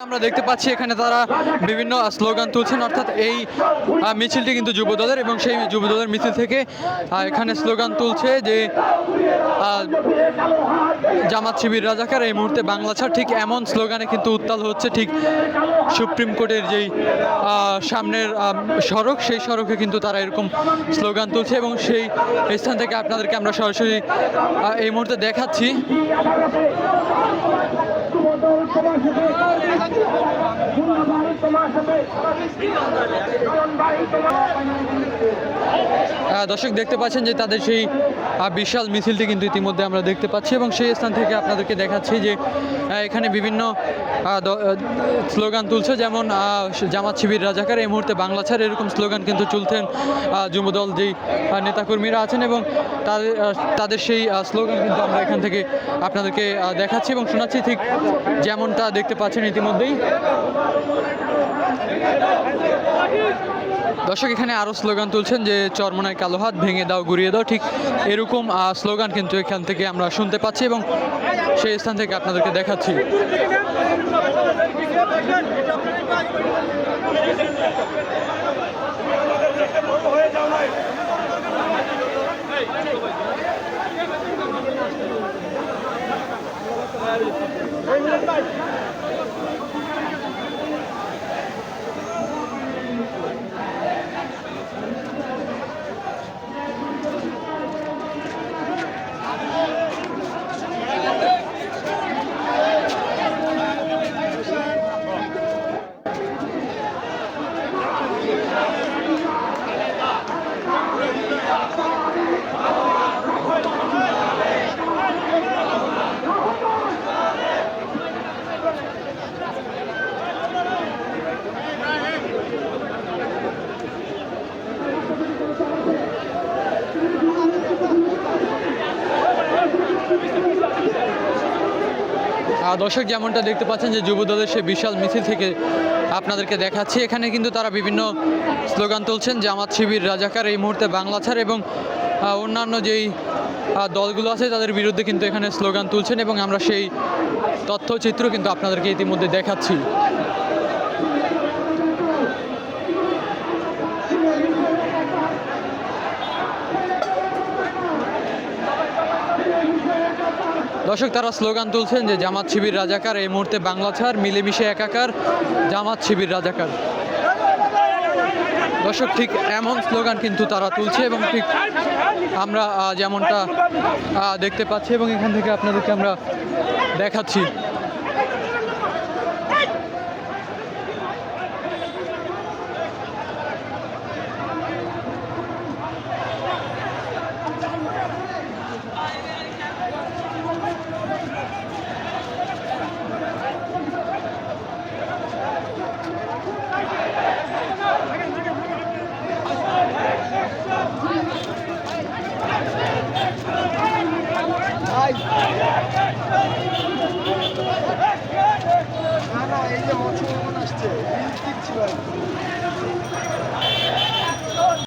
আমরা দেখতে পাচ্ছি এখানে তারা বিভিন্ন স্লোগান তুলছেন, অর্থাৎ এই মিছিলটি কিন্তু যুবদলের এবং সেই যুবদলের মিছিল থেকে এখানে স্লোগান তুলছে যে জামাত শিবির রাজাকার এই মুহূর্তে বাংলা ছাড়। ঠিক এমন স্লোগানে কিন্তু উত্তাল হচ্ছে ঠিক সুপ্রিম কোর্টের যেই সামনের সড়ক, সেই সড়কে কিন্তু তারা এরকম স্লোগান তুলছে এবং সেই স্থান থেকে আপনাদেরকে আমরা সরাসরি এই মুহূর্তে দেখাচ্ছি। দর্শক দেখতে পাচ্ছেন যে তাদের সেই বিশাল মিছিলটি কিন্তু ইতিমধ্যে আমরা দেখতে পাচ্ছি এবং সেই স্থান থেকে আপনাদেরকে দেখাচ্ছি যে এখানে বিভিন্ন স্লোগান তুলছে, যেমন জামাত শিবির রাজাকার এই মুহূর্তে বাংলা ছাড়, এরকম স্লোগান কিন্তু তুলছেন যুবদল যেই নেতাকর্মীরা আছেন এবং তাদের সেই স্লোগান কিন্তু আমরা এখান থেকে আপনাদেরকে দেখাচ্ছি এবং শোনাচ্ছি, ঠিক যেমনটা দেখতে পাচ্ছেন ইতিমধ্যেই। দর্শক এখানে আরও স্লোগান তুলছেন যে চরমনায় কালো হাত, ভেঙে দাও গুড়িয়ে দাও, ঠিক এরকম স্লোগান কিন্তু এখান থেকে আমরা শুনতে পাচ্ছি এবং সেই স্থান থেকে আপনাদেরকে দেখাচ্ছি। দর্শক যেমনটা দেখতে পাচ্ছেন যে যুবদলের সেই বিশাল মিছিল থেকে আপনাদেরকে দেখাচ্ছি, এখানে কিন্তু তারা বিভিন্ন স্লোগান তুলছেন, জামাত শিবির রাজাকার এই মুহূর্তে বাংলা ছাড়, এবং অন্যান্য যেই দলগুলো আছে তাদের বিরুদ্ধে কিন্তু এখানে স্লোগান তুলছেন এবং আমরা সেই তথ্যচিত্র কিন্তু আপনাদেরকে ইতিমধ্যে দেখাচ্ছি। দর্শক তারা স্লোগান তুলছেন যে জামাত শিবির রাজাকার এই মুহূর্তে বাংলা ছাড়, মিলেমিশে একাকার, জামাত শিবির রাজাকার। দর্শক ঠিক এমন স্লোগান কিন্তু তারা তুলছে এবং ঠিক আমরা যেমনটা দেখতে পাচ্ছি এবং এখান থেকে আপনাদেরকে আমরা দেখাচ্ছি। এই যে মৎস্য আসছে, ছিল